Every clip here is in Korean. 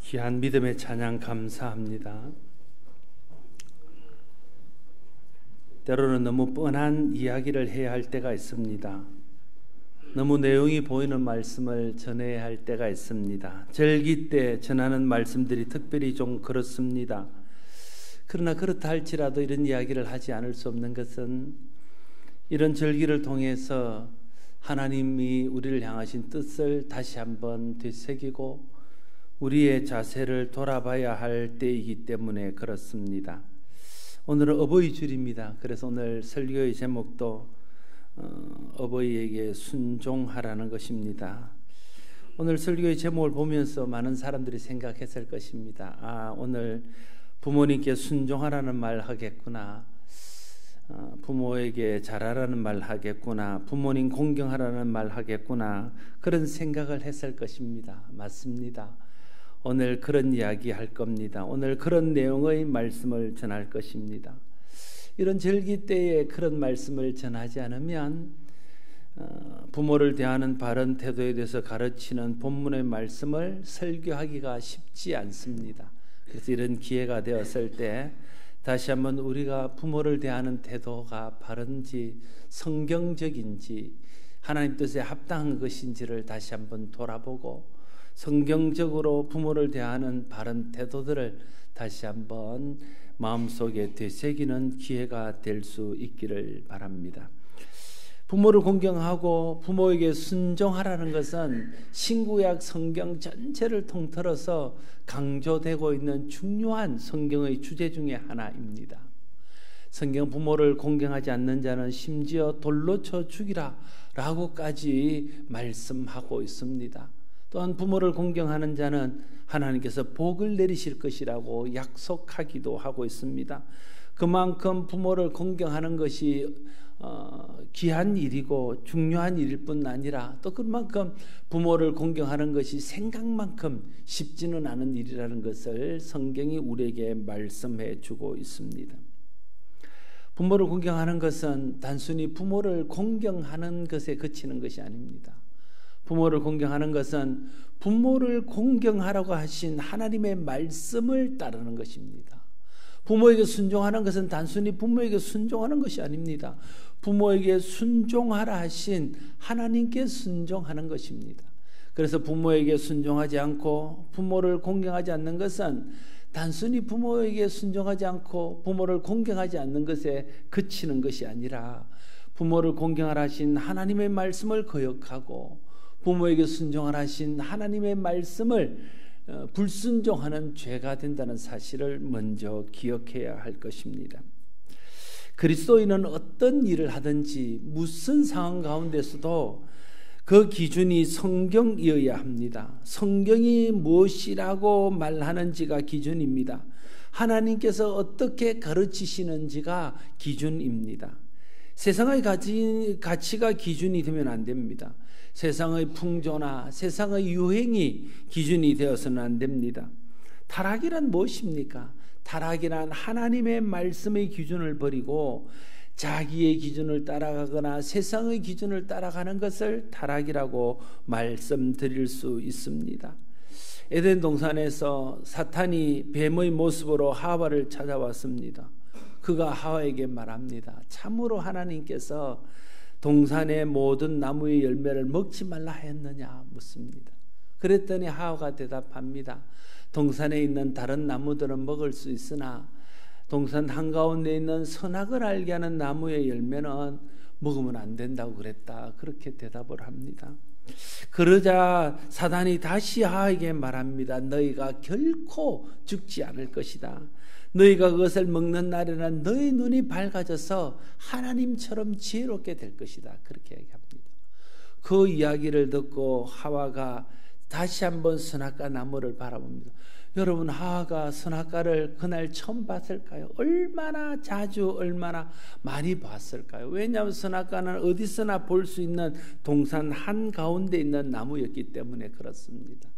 귀한 믿음의 찬양 감사합니다. 때로는 너무 뻔한 이야기를 해야 할 때가 있습니다. 너무 내용이 보이는 말씀을 전해야 할 때가 있습니다. 절기 때 전하는 말씀들이 특별히 좀 그렇습니다. 그러나 그렇다 할지라도 이런 이야기를 하지 않을 수 없는 것은 이런 절기를 통해서 하나님이 우리를 향하신 뜻을 다시 한번 되새기고 우리의 자세를 돌아봐야 할 때이기 때문에 그렇습니다. 오늘은 어버이 주일입니다. 그래서 오늘 설교의 제목도 어버이에게 순종하라는 것입니다. 오늘 설교의 제목을 보면서 많은 사람들이 생각했을 것입니다. 오늘 부모님께 순종하라는 말 하겠구나, 부모에게 잘하라는 말 하겠구나, 부모님 공경하라는 말 하겠구나, 그런 생각을 했을 것입니다. 맞습니다. 오늘 그런 이야기 할 겁니다. 오늘 그런 내용의 말씀을 전할 것입니다. 이런 절기 때에 그런 말씀을 전하지 않으면 부모를 대하는 바른 태도에 대해서 가르치는 본문의 말씀을 설교하기가 쉽지 않습니다. 그래서 이런 기회가 되었을 때 다시 한번 우리가 부모를 대하는 태도가 바른지 성경적인지 하나님 뜻에 합당한 것인지를 다시 한번 돌아보고 성경적으로 부모를 대하는 바른 태도들을 다시 한번 마음속에 되새기는 기회가 될 수 있기를 바랍니다. 부모를 공경하고 부모에게 순종하라는 것은 신구약 성경 전체를 통틀어서 강조되고 있는 중요한 성경의 주제 중에 하나입니다. 성경 부모를 공경하지 않는 자는 심지어 돌로 쳐 죽이라 라고까지 말씀하고 있습니다. 또한 부모를 공경하는 자는 하나님께서 복을 내리실 것이라고 약속하기도 하고 있습니다. 그만큼 부모를 공경하는 것이 귀한 일이고 중요한 일일 뿐 아니라 또 그만큼 부모를 공경하는 것이 생각만큼 쉽지는 않은 일이라는 것을 성경이 우리에게 말씀해 주고 있습니다. 부모를 공경하는 것은 단순히 부모를 공경하는 것에 그치는 것이 아닙니다. 부모를 공경하는 것은 부모를 공경하라고 하신 하나님의 말씀을 따르는 것입니다. 부모에게 순종하는 것은 단순히 부모에게 순종하는 것이 아닙니다. 부모에게 순종하라 하신 하나님께 순종하는 것입니다. 그래서 부모에게 순종하지 않고 부모를 공경하지 않는 것은 단순히 부모에게 순종하지 않고 부모를 공경하지 않는 것에 그치는 것이 아니라 부모를 공경하라 하신 하나님의 말씀을 거역하고 부모에게 순종하라 하신 하나님의 말씀을 불순종하는 죄가 된다는 사실을 먼저 기억해야 할 것입니다. 그리스도인은 어떤 일을 하든지 무슨 상황 가운데서도 그 기준이 성경이어야 합니다. 성경이 무엇이라고 말하는지가 기준입니다. 하나님께서 어떻게 가르치시는지가 기준입니다. 세상의 가치가 기준이 되면 안 됩니다. 세상의 풍조나 세상의 유행이 기준이 되어서는 안 됩니다. 타락이란 무엇입니까? 타락이란 하나님의 말씀의 기준을 버리고 자기의 기준을 따라가거나 세상의 기준을 따라가는 것을 타락이라고 말씀드릴 수 있습니다. 에덴 동산에서 사탄이 뱀의 모습으로 하와를 찾아왔습니다. 그가 하와에게 말합니다. 참으로 하나님께서 동산의 모든 나무의 열매를 먹지 말라 했느냐 묻습니다. 그랬더니 하와가 대답합니다. 동산에 있는 다른 나무들은 먹을 수 있으나 동산 한가운데 있는 선악을 알게 하는 나무의 열매는 먹으면 안 된다고 그랬다. 그렇게 대답을 합니다. 그러자 사단이 다시 하와에게 말합니다. 너희가 결코 죽지 않을 것이다. 너희가 그것을 먹는 날에는 너희 눈이 밝아져서 하나님처럼 지혜롭게 될 것이다. 그렇게 얘기합니다. 그 이야기를 듣고 하와가 다시 한번 선악과 나무를 바라봅니다. 여러분, 하와가 선악과를 그날 처음 봤을까요? 얼마나 자주 얼마나 많이 봤을까요? 왜냐하면 선악과는 어디서나 볼 수 있는 동산 한가운데 있는 나무였기 때문에 그렇습니다.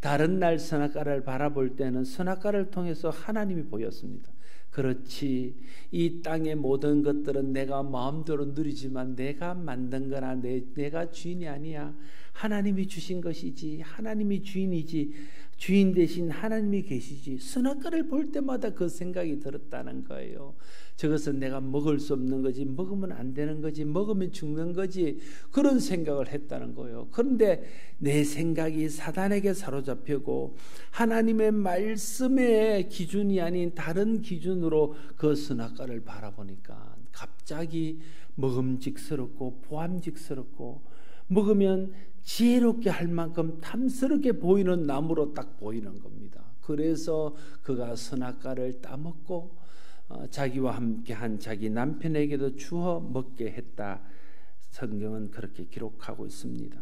다른 날 선악과를 바라볼 때는 선악과를 통해서 하나님이 보였습니다. 그렇지, 이 땅의 모든 것들은 내가 마음대로 누리지만 내가 만든 거나 내가 주인이 아니야. 하나님이 주신 것이지, 하나님이 주인이지. 주인 대신 하나님이 계시지. 선악과를 볼 때마다 그 생각이 들었다는 거예요. 저것은 내가 먹을 수 없는 거지, 먹으면 안 되는 거지, 먹으면 죽는 거지, 그런 생각을 했다는 거예요. 그런데 내 생각이 사단에게 사로잡히고 하나님의 말씀의 기준이 아닌 다른 기준으로 그 선악과를 바라보니까 갑자기 먹음직스럽고 보암직스럽고 먹으면 지혜롭게 할 만큼 탐스럽게 보이는 나무로 딱 보이는 겁니다. 그래서 그가 선악과를 따먹고 자기와 함께한 자기 남편에게도 주어 먹게 했다. 성경은 그렇게 기록하고 있습니다.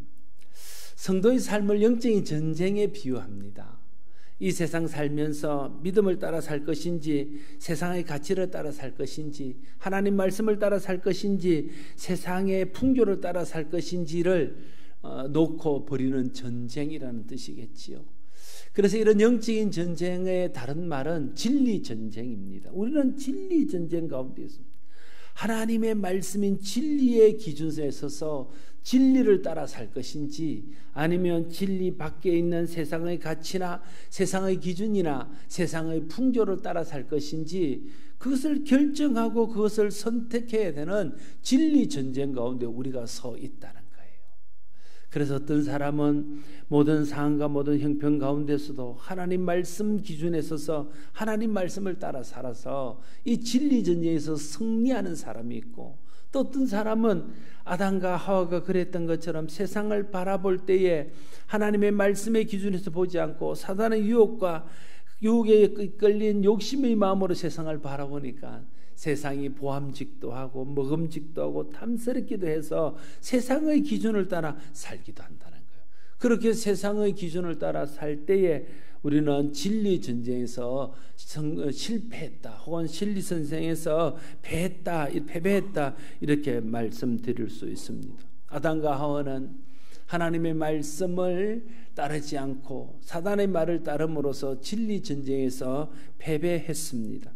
성도의 삶을 영적인 전쟁에 비유합니다. 이 세상 살면서 믿음을 따라 살 것인지, 세상의 가치를 따라 살 것인지, 하나님 말씀을 따라 살 것인지, 세상의 풍조를 따라 살 것인지를 놓고 벌이는 전쟁이라는 뜻이겠지요. 그래서 이런 영적인 전쟁의 다른 말은 진리 전쟁입니다. 우리는 진리 전쟁 가운데 있습니다. 하나님의 말씀인 진리의 기준선에 서서 진리를 따라 살 것인지, 아니면 진리 밖에 있는 세상의 가치나 세상의 기준이나 세상의 풍조를 따라 살 것인지, 그것을 결정하고 그것을 선택해야 되는 진리 전쟁 가운데 우리가 서 있다는 거예요. 그래서 어떤 사람은 모든 상황과 모든 형편 가운데서도 하나님 말씀 기준에 서서 하나님 말씀을 따라 살아서 이 진리 전쟁에서 승리하는 사람이 있고, 또 어떤 사람은 아담과 하와가 그랬던 것처럼 세상을 바라볼 때에 하나님의 말씀의 기준에서 보지 않고 사단의 유혹과 유혹에 이끌린 욕심의 마음으로 세상을 바라보니까 세상이 보암직도 하고 먹음직도 하고 탐스럽기도 해서 세상의 기준을 따라 살기도 한다는 거예요. 그렇게 세상의 기준을 따라 살 때에 우리는 진리 전쟁에서 실패했다, 혹은 진리 전쟁에서 패배했다 이렇게 말씀드릴 수 있습니다. 아담과 하와는 하나님의 말씀을 따르지 않고 사단의 말을 따름으로써 진리 전쟁에서 패배했습니다.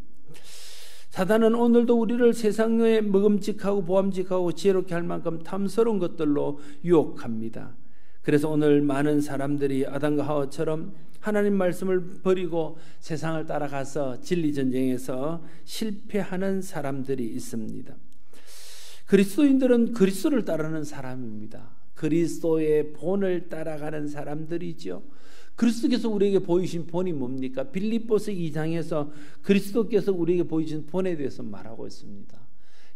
사단은 오늘도 우리를 세상에 먹음직하고 보암직하고 지혜롭게 할 만큼 탐스러운 것들로 유혹합니다. 그래서 오늘 많은 사람들이 아담과 하와처럼 하나님 말씀을 버리고 세상을 따라가서 진리 전쟁에서 실패하는 사람들이 있습니다. 그리스도인들은 그리스도를 따르는 사람입니다. 그리스도의 본을 따라가는 사람들이죠. 그리스도께서 우리에게 보이신 본이 뭡니까? 빌립보서 2장에서 그리스도께서 우리에게 보이신 본에 대해서 말하고 있습니다.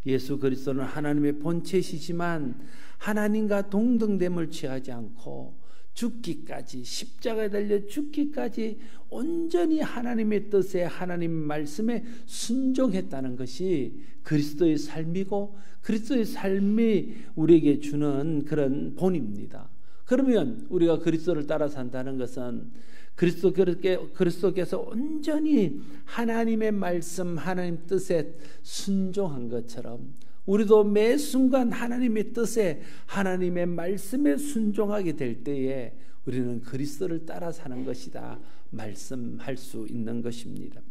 예수 그리스도는 하나님의 본체시지만 하나님과 동등됨을 취하지 않고 죽기까지, 십자가에 달려 죽기까지 온전히 하나님의 뜻에, 하나님 말씀에 순종했다는 것이 그리스도의 삶이고 그리스도의 삶이 우리에게 주는 그런 본입니다. 그러면 우리가 그리스도를 따라 산다는 것은 그리스도께서 온전히 하나님의 말씀, 하나님 뜻에 순종한 것처럼 우리도 매 순간 하나님의 뜻에, 하나님의 말씀에 순종하게 될 때에 우리는 그리스도를 따라 사는 것이다 말씀할 수 있는 것입니다.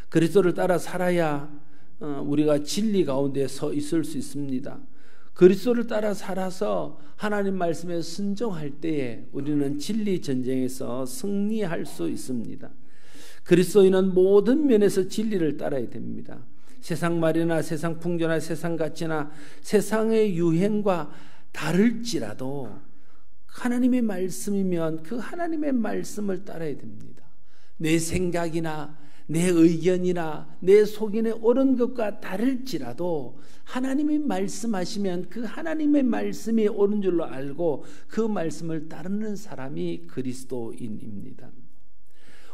그리스도를 따라 살아야 우리가 진리 가운데 서 있을 수 있습니다. 그리스도를 따라 살아서 하나님 말씀에 순종할 때에 우리는 진리 전쟁에서 승리할 수 있습니다. 그리스도인은 모든 면에서 진리를 따라야 됩니다. 세상 말이나 세상 풍조나 세상 가치나 세상의 유행과 다를지라도 하나님의 말씀이면 그 하나님의 말씀을 따라야 됩니다. 내 생각이나 내 의견이나 내 속인에 옳은 것과 다를지라도 하나님이 말씀하시면 그 하나님의 말씀이 옳은 줄로 알고 그 말씀을 따르는 사람이 그리스도인입니다.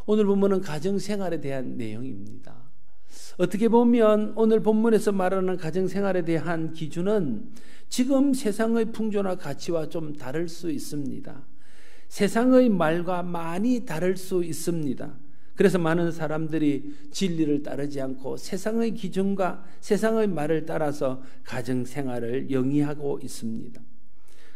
오늘 본문은 가정생활에 대한 내용입니다. 어떻게 보면 오늘 본문에서 말하는 가정생활에 대한 기준은 지금 세상의 풍조나 가치와 좀 다를 수 있습니다. 세상의 말과 많이 다를 수 있습니다. 그래서 많은 사람들이 진리를 따르지 않고 세상의 기준과 세상의 말을 따라서 가정생활을 영위하고 있습니다.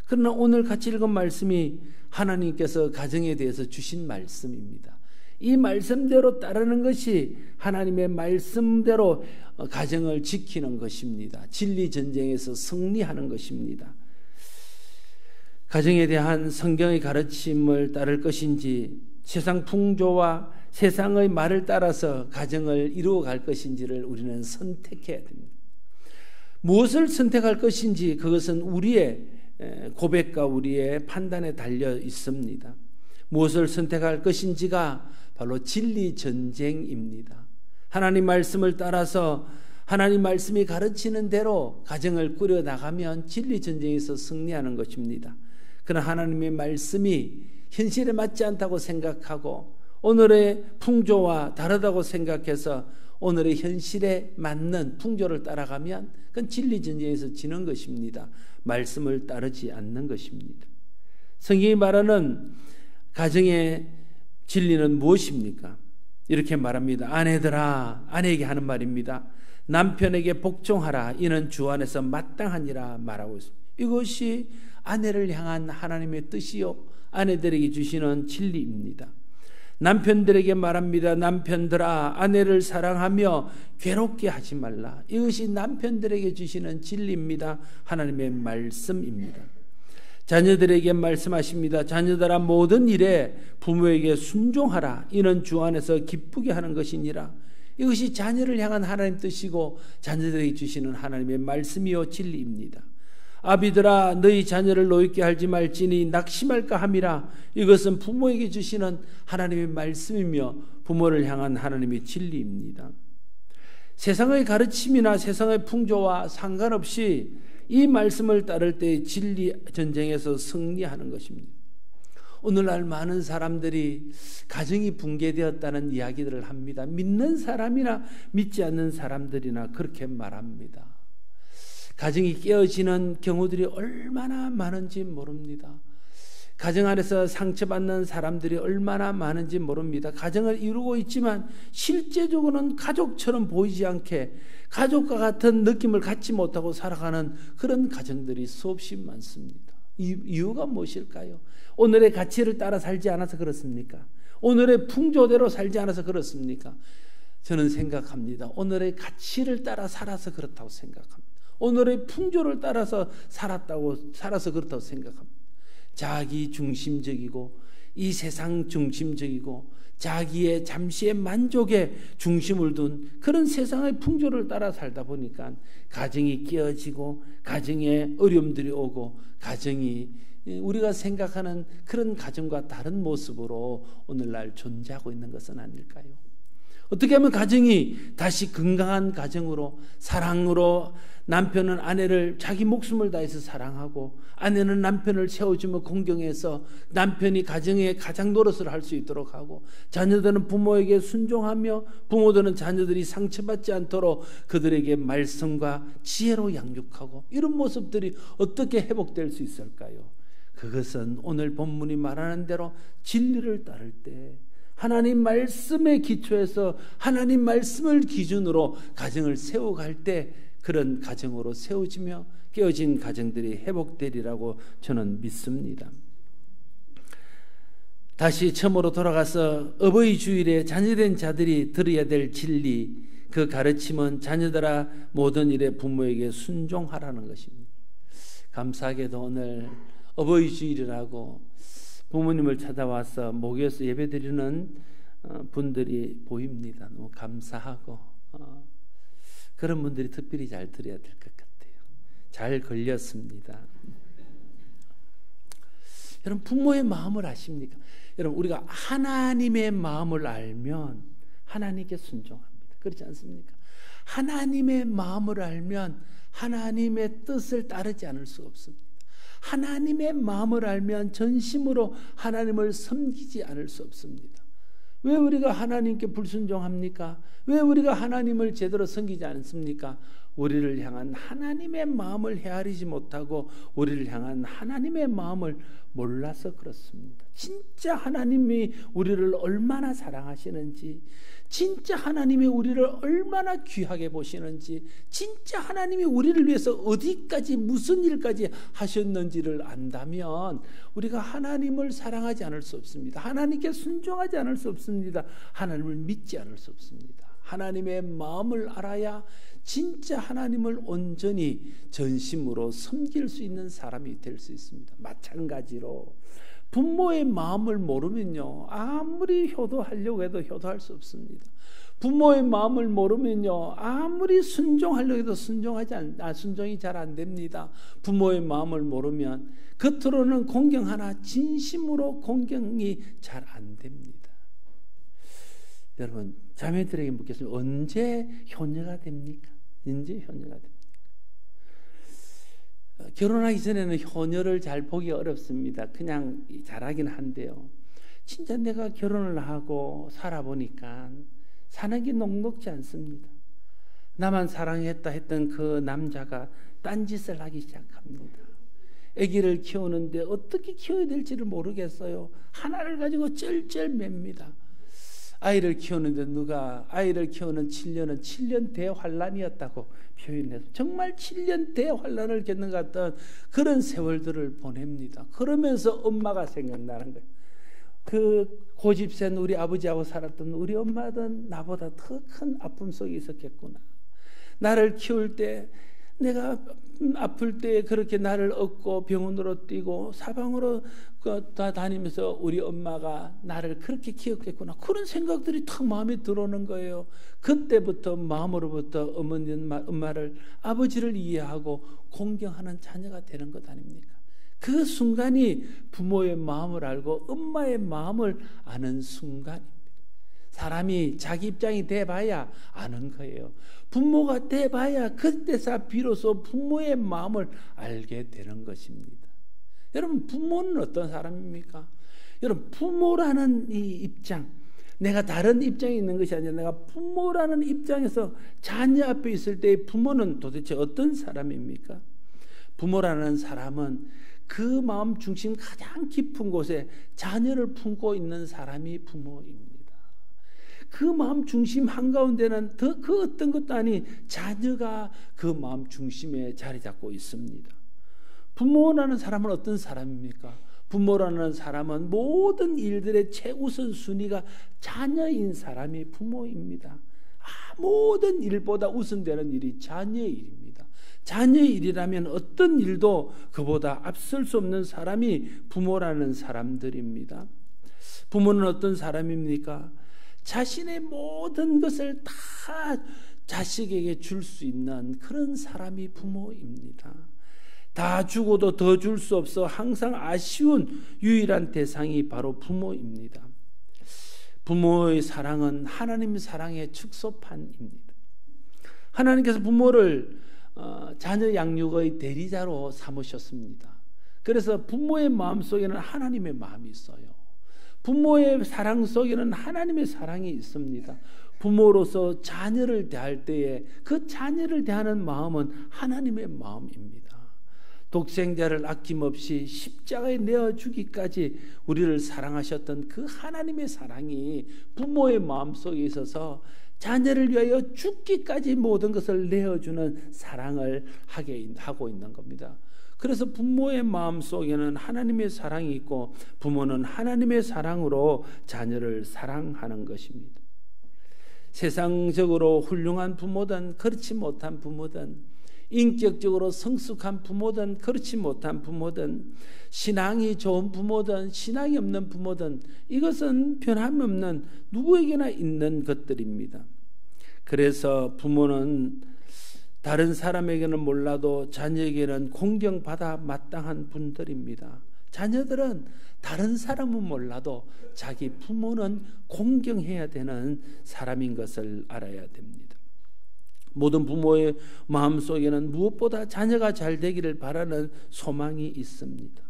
그러나 오늘 같이 읽은 말씀이 하나님께서 가정에 대해서 주신 말씀입니다. 이 말씀대로 따르는 것이 하나님의 말씀대로 가정을 지키는 것입니다. 진리 전쟁에서 승리하는 것입니다. 가정에 대한 성경의 가르침을 따를 것인지 세상 풍조와 세상의 말을 따라서 가정을 이루어갈 것인지를 우리는 선택해야 됩니다. 무엇을 선택할 것인지 그것은 우리의 고백과 우리의 판단에 달려 있습니다. 무엇을 선택할 것인지가 바로 진리 전쟁입니다. 하나님 말씀을 따라서 하나님 말씀이 가르치는 대로 가정을 꾸려나가면 진리 전쟁에서 승리하는 것입니다. 그러나 하나님의 말씀이 현실에 맞지 않다고 생각하고 오늘의 풍조와 다르다고 생각해서 오늘의 현실에 맞는 풍조를 따라가면 그건 진리 전쟁에서 지는 것입니다. 말씀을 따르지 않는 것입니다. 성경이 말하는 가정의 진리는 무엇입니까? 이렇게 말합니다. 아내들아, 아내에게 하는 말입니다. 남편에게 복종하라. 이는 주 안에서 마땅하니라 말하고 있습니다. 이것이 아내를 향한 하나님의 뜻이요 아내들에게 주시는 진리입니다. 남편들에게 말합니다. 남편들아, 아내를 사랑하며 괴롭게 하지 말라. 이것이 남편들에게 주시는 진리입니다. 하나님의 말씀입니다. 자녀들에게 말씀하십니다. 자녀들아, 모든 일에 부모에게 순종하라. 이는 주 안에서 기쁘게 하는 것이니라. 이것이 자녀를 향한 하나님 뜻이고 자녀들에게 주시는 하나님의 말씀이요 진리입니다. 아비들아, 너희 자녀를 노엽게 하지 말지니 낙심할까 함이라. 이것은 부모에게 주시는 하나님의 말씀이며 부모를 향한 하나님의 진리입니다. 세상의 가르침이나 세상의 풍조와 상관없이 이 말씀을 따를 때 진리 전쟁에서 승리하는 것입니다. 오늘날 많은 사람들이 가정이 붕괴되었다는 이야기들을 합니다. 믿는 사람이나 믿지 않는 사람들이나 그렇게 말합니다. 가정이 깨어지는 경우들이 얼마나 많은지 모릅니다. 가정 안에서 상처받는 사람들이 얼마나 많은지 모릅니다. 가정을 이루고 있지만 실제적으로는 가족처럼 보이지 않게 가족과 같은 느낌을 갖지 못하고 살아가는 그런 가정들이 수없이 많습니다. 이유가 무엇일까요? 오늘의 가치를 따라 살지 않아서 그렇습니까? 오늘의 풍조대로 살지 않아서 그렇습니까? 저는 생각합니다. 오늘의 가치를 따라 살아서 그렇다고 생각합니다. 오늘의 풍조를 따라서 살아서 그렇다고 생각합니다. 자기 중심적이고 이 세상 중심적이고 자기의 잠시의 만족에 중심을 둔 그런 세상의 풍조를 따라 살다 보니까 가정이 깨어지고 가정에 어려움들이 오고 가정이 우리가 생각하는 그런 가정과 다른 모습으로 오늘날 존재하고 있는 것은 아닐까요? 어떻게 하면 가정이 다시 건강한 가정으로 사랑으로 남편은 아내를 자기 목숨을 다해서 사랑하고 아내는 남편을 세워주며 공경해서 남편이 가정의 가장 노릇을 할 수 있도록 하고 자녀들은 부모에게 순종하며 부모들은 자녀들이 상처받지 않도록 그들에게 말씀과 지혜로 양육하고 이런 모습들이 어떻게 회복될 수 있을까요? 그것은 오늘 본문이 말하는 대로 진리를 따를 때 하나님 말씀에 기초해서 하나님 말씀을 기준으로 가정을 세워갈 때 그런 가정으로 세워지며 깨어진 가정들이 회복되리라고 저는 믿습니다. 다시 처음으로 돌아가서 어버이 주일에 자녀된 자들이 들어야 될 진리, 그 가르침은 자녀들아 모든 일에 부모에게 순종하라는 것입니다. 감사하게도 오늘 어버이 주일이라고 부모님을 찾아와서 목요에서 예배드리는 분들이 보입니다. 너무 감사하고 그런 분들이 특별히 잘 드려야 될 것 같아요. 잘 걸렸습니다. 여러분 부모의 마음을 아십니까? 여러분 우리가 하나님의 마음을 알면 하나님께 순종합니다. 그렇지 않습니까? 하나님의 마음을 알면 하나님의 뜻을 따르지 않을 수 없습니다. 하나님의 마음을 알면 전심으로 하나님을 섬기지 않을 수 없습니다. 왜 우리가 하나님께 불순종합니까? 왜 우리가 하나님을 제대로 섬기지 않습니까? 우리를 향한 하나님의 마음을 헤아리지 못하고 우리를 향한 하나님의 마음을 몰라서 그렇습니다. 진짜 하나님이 우리를 얼마나 사랑하시는지, 진짜 하나님이 우리를 얼마나 귀하게 보시는지, 진짜 하나님이 우리를 위해서 어디까지 무슨 일까지 하셨는지를 안다면 우리가 하나님을 사랑하지 않을 수 없습니다. 하나님께 순종하지 않을 수 없습니다. 하나님을 믿지 않을 수 없습니다. 하나님의 마음을 알아야 진짜 하나님을 온전히 전심으로 섬길 수 있는 사람이 될 수 있습니다. 마찬가지로 부모의 마음을 모르면요, 아무리 효도하려고 해도 효도할 수 없습니다. 부모의 마음을 모르면요, 아무리 순종하려고 해도 순종이 잘 안 됩니다. 부모의 마음을 모르면 겉으로는 공경하나 진심으로 공경이 잘 안 됩니다. 여러분, 자매들에게 묻겠습니다. 언제 효녀가 됩니까? 언제 효녀가 됩니까? 결혼하기 전에는 효녀를 잘 보기 어렵습니다. 그냥 잘하긴 한데요, 진짜 내가 결혼을 하고 살아보니까 사는 게 녹록지 않습니다. 나만 사랑했다 했던 그 남자가 딴짓을 하기 시작합니다. 아기를 키우는데 어떻게 키워야 될지를 모르겠어요. 하나를 가지고 쩔쩔맵니다. 아이를 키우는데 누가 아이를 키우는 7년은 7년 대환란이었다고 표현해서 정말 7년 대환란을 겪는 것 같던 그런 세월들을 보냅니다. 그러면서 엄마가 생각나는 거예요. 그 고집센 우리 아버지하고 살았던 우리 엄마는 나보다 더 큰 아픔 속에 있었겠구나. 나를 키울 때 내가 아플 때 그렇게 나를 업고 병원으로 뛰고 사방으로 다 다니면서 우리 엄마가 나를 그렇게 키웠겠구나. 그런 생각들이 탁 마음에 들어오는 거예요. 그때부터 마음으로부터 엄마를, 아버지를 이해하고 공경하는 자녀가 되는 것 아닙니까? 그 순간이 부모의 마음을 알고 엄마의 마음을 아는 순간입니다. 사람이 자기 입장이 돼봐야 아는 거예요. 부모가 돼봐야 그때서 비로소 부모의 마음을 알게 되는 것입니다. 여러분, 부모는 어떤 사람입니까? 여러분, 부모라는 이 입장, 내가 다른 입장에 있는 것이 아니라 내가 부모라는 입장에서 자녀 앞에 있을 때 부모는 도대체 어떤 사람입니까? 부모라는 사람은 그 마음 중심 가장 깊은 곳에 자녀를 품고 있는 사람이 부모입니다. 그 마음 중심 한가운데는 더 그 어떤 것도 아닌 자녀가 그 마음 중심에 자리 잡고 있습니다. 부모라는 사람은 어떤 사람입니까? 부모라는 사람은 모든 일들의 최우선 순위가 자녀인 사람이 부모입니다. 모든 일보다 우선되는 일이 자녀의 일입니다. 자녀의 일이라면 어떤 일도 그보다 앞설 수 없는 사람이 부모라는 사람들입니다. 부모는 어떤 사람입니까? 자신의 모든 것을 다 자식에게 줄 수 있는 그런 사람이 부모입니다. 다 주고도 더 줄 수 없어 항상 아쉬운 유일한 대상이 바로 부모입니다. 부모의 사랑은 하나님의 사랑의 축소판입니다. 하나님께서 부모를 자녀 양육의 대리자로 삼으셨습니다. 그래서 부모의 마음속에는 하나님의 마음이 있어요. 부모의 사랑 속에는 하나님의 사랑이 있습니다. 부모로서 자녀를 대할 때에 그 자녀를 대하는 마음은 하나님의 마음입니다. 독생자를 아낌없이 십자가에 내어주기까지 우리를 사랑하셨던 그 하나님의 사랑이 부모의 마음속에 있어서 자녀를 위하여 죽기까지 모든 것을 내어주는 사랑을 하고 있는 겁니다. 그래서 부모의 마음속에는 하나님의 사랑이 있고 부모는 하나님의 사랑으로 자녀를 사랑하는 것입니다. 세상적으로 훌륭한 부모든 그렇지 못한 부모든 인격적으로 성숙한 부모든 그렇지 못한 부모든 신앙이 좋은 부모든 신앙이 없는 부모든 이것은 변함없는 누구에게나 있는 것들입니다. 그래서 부모는 다른 사람에게는 몰라도 자녀에게는 공경받아 마땅한 분들입니다. 자녀들은 다른 사람은 몰라도 자기 부모는 공경해야 되는 사람인 것을 알아야 됩니다. 모든 부모의 마음속에는 무엇보다 자녀가 잘 되기를 바라는 소망이 있습니다.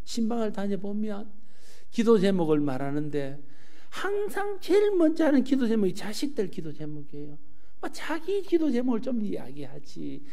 신방을 다녀보면 기도 제목을 말하는데 항상 제일 먼저 하는 기도 제목이 자식들 기도 제목이에요. 자기 기도 제목을 좀 이야기하지.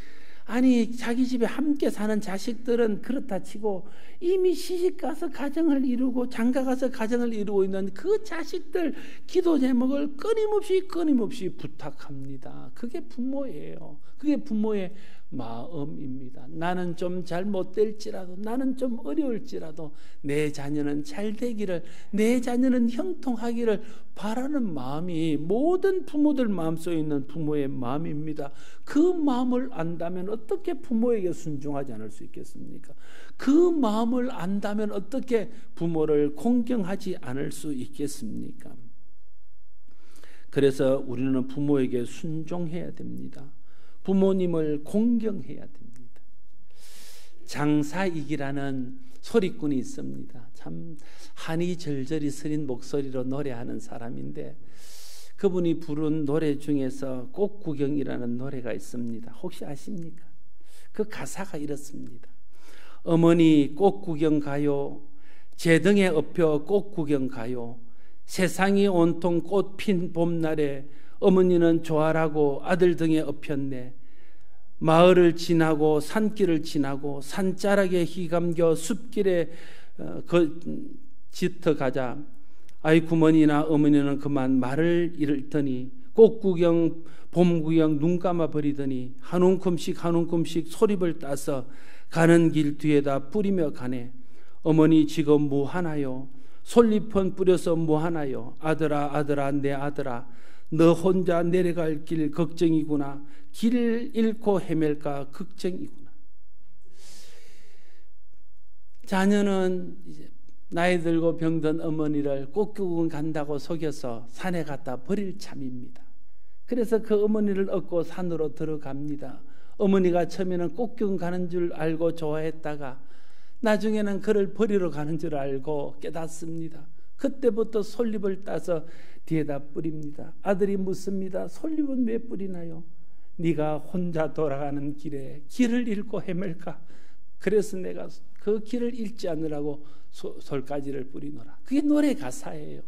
아니, 자기 집에 함께 사는 자식들은 그렇다 치고 이미 시집가서 가정을 이루고 장가가서 가정을 이루고 있는 그 자식들 기도 제목을 끊임없이 부탁합니다. 그게 부모예요. 그게 부모의 마음입니다. 나는 좀 잘못될지라도, 나는 좀 어려울지라도 내 자녀는 잘 되기를, 내 자녀는 형통하기를 바라는 마음이 모든 부모들 마음속에 있는 부모의 마음입니다. 그 마음을 안다면 어떻게 부모에게 순종하지 않을 수 있겠습니까? 그 마음을 안다면 어떻게 부모를 공경하지 않을 수 있겠습니까? 그래서 우리는 부모에게 순종해야 됩니다. 부모님을 공경해야 됩니다. 장사익이라는 소리꾼이 있습니다. 참 한이 절절히 서린 목소리로 노래하는 사람인데 그분이 부른 노래 중에서 꽃구경이라는 노래가 있습니다. 혹시 아십니까? 그 가사가 이렇습니다. 어머니 꽃구경 가요. 제 등에 업혀 꽃구경 가요. 세상이 온통 꽃 핀 봄날에 어머니는 좋아라고 아들 등에 업혔네. 마을을 지나고 산길을 지나고 산자락에 휘감겨 숲길에 짙어가자. 아이 구머니나 어머니는 그만 말을 잃더니 꽃구경 봄구경 눈 감아 버리더니 한 움큼씩 한 움큼씩 소립을 따서 가는 길 뒤에다 뿌리며 가네. 어머니 지금 뭐 하나요? 솔잎은 뿌려서 뭐 하나요? 아들아 아들아 내 아들아 너 혼자 내려갈 길 걱정이구나. 길 잃고 헤맬까 걱정이구나. 자녀는 이제 나이 들고 병든 어머니를 꽃구경 간다고 속여서 산에 갖다 버릴 참입니다. 그래서 그 어머니를 얻고 산으로 들어갑니다. 어머니가 처음에는 꽃구경 가는 줄 알고 좋아했다가 나중에는 그를 버리러 가는 줄 알고 깨닫습니다. 그때부터 솔잎을 따서 뒤에다 뿌립니다. 아들이 묻습니다. 솔잎은 왜 뿌리나요? 네가 혼자 돌아가는 길에 길을 잃고 헤맬까? 그래서 내가 그 길을 잃지 않으라고 솔가지를 뿌리노라. 그게 노래 가사예요.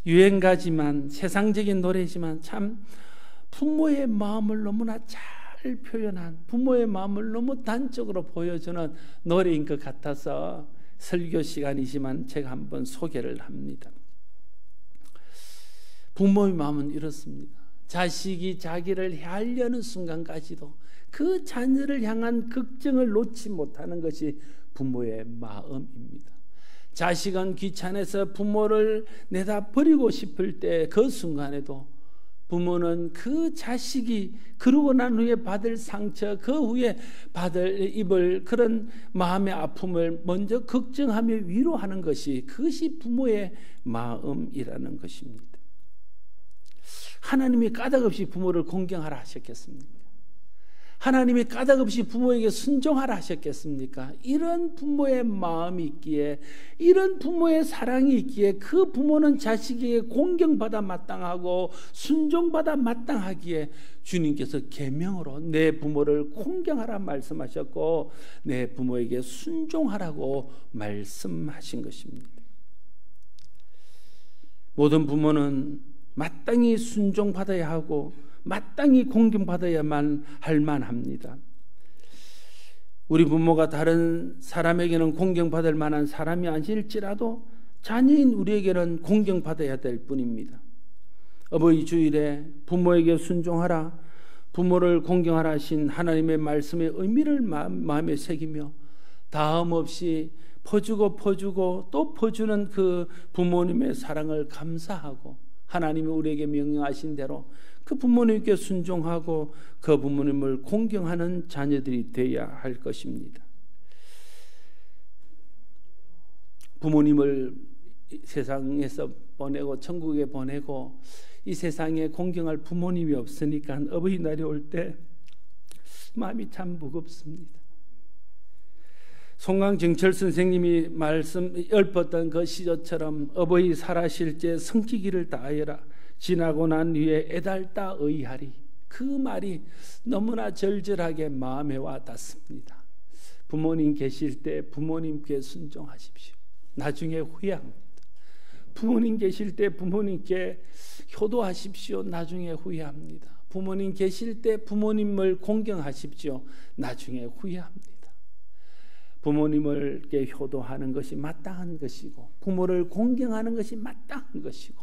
유행가지만 세상적인 노래지만 참 부모의 마음을 너무나 잘 표현한, 부모의 마음을 너무 단적으로 보여주는 노래인 것 같아서 설교 시간이지만 제가 한번 소개를 합니다. 부모의 마음은 이렇습니다. 자식이 자기를 해하려는 순간까지도 그 자녀를 향한 걱정을 놓지 못하는 것이 부모의 마음입니다. 자식은 귀찮아서 부모를 내다 버리고 싶을 때 그 순간에도 부모는 그 자식이 그러고 난 후에 받을 상처, 그 후에 입을 그런 마음의 아픔을 먼저 걱정하며 위로하는 것이, 그것이 부모의 마음이라는 것입니다. 하나님이 까닭없이 부모를 공경하라 하셨겠습니까? 하나님이 까닭없이 부모에게 순종하라 하셨겠습니까? 이런 부모의 마음이 있기에, 이런 부모의 사랑이 있기에 그 부모는 자식에게 공경받아 마땅하고 순종받아 마땅하기에 주님께서 계명으로 내 부모를 공경하라 말씀하셨고 내 부모에게 순종하라고 말씀하신 것입니다. 모든 부모는 마땅히 순종받아야 하고 마땅히 공경받아야만 할 만합니다. 우리 부모가 다른 사람에게는 공경받을 만한 사람이 아닐지라도 자녀인 우리에게는 공경받아야 될 뿐입니다. 어버이 주일에 부모에게 순종하라, 부모를 공경하라 하신 하나님의 말씀의 의미를 마음에 새기며 다음 없이 퍼주고 또 퍼주는 그 부모님의 사랑을 감사하고 하나님이 우리에게 명령하신 대로 그 부모님께 순종하고 그 부모님을 공경하는 자녀들이 되어야 할 것입니다. 부모님을 세상에서 보내고 천국에 보내고 이 세상에 공경할 부모님이 없으니까 어버이날이 올 때 마음이 참 무겁습니다. 송강정철 선생님이 읊었던 그 시조처럼 어버이 살아실 때 성기기를 다하여라. 지나고 난 후에 애달다 의하리. 그 말이 너무나 절절하게 마음에 와 닿습니다. 부모님 계실 때 부모님께 순종하십시오. 나중에 후회합니다. 부모님 계실 때 부모님께 효도하십시오. 나중에 후회합니다. 부모님 계실 때 부모님을 공경하십시오. 나중에 후회합니다. 부모님을께 효도하는 것이 마땅한 것이고 부모를 공경하는 것이 마땅한 것이고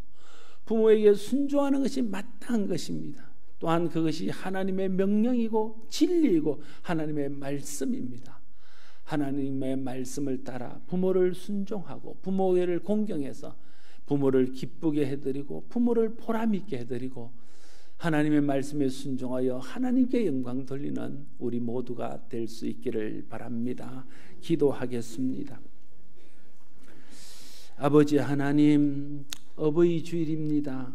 부모에게 순종하는 것이 마땅한 것입니다. 또한 그것이 하나님의 명령이고 진리이고 하나님의 말씀입니다. 하나님의 말씀을 따라 부모를 순종하고 부모를 공경해서 부모를 기쁘게 해드리고 부모를 보람있게 해드리고 하나님의 말씀에 순종하여 하나님께 영광 돌리는 우리 모두가 될 수 있기를 바랍니다. 기도하겠습니다. 아버지 하나님, 어버이 주일입니다.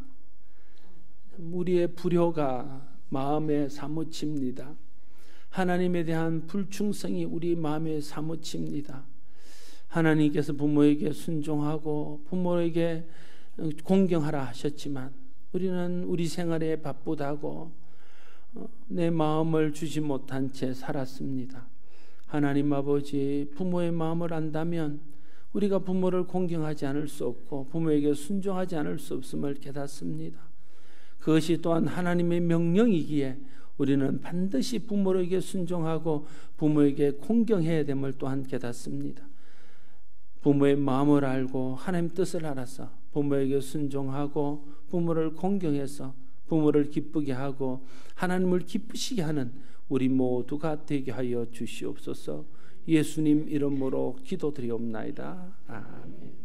우리의 불효가 마음에 사무칩니다. 하나님에 대한 불충성이 우리 마음에 사무칩니다. 하나님께서 부모에게 순종하고 부모에게 공경하라 하셨지만 우리는 우리 생활에 바쁘다고 내 마음을 주지 못한 채 살았습니다. 하나님 아버지, 부모의 마음을 안다면 우리가 부모를 공경하지 않을 수 없고 부모에게 순종하지 않을 수 없음을 깨닫습니다. 그것이 또한 하나님의 명령이기에 우리는 반드시 부모에게 순종하고 부모에게 공경해야 됨을 또한 깨닫습니다. 부모의 마음을 알고 하나님 뜻을 알아서 부모에게 순종하고 부모를 공경해서 부모를 기쁘게 하고 하나님을 기쁘시게 하는 우리 모두가 되게 하여 주시옵소서. 예수님 이름으로 기도드리옵나이다. 아멘.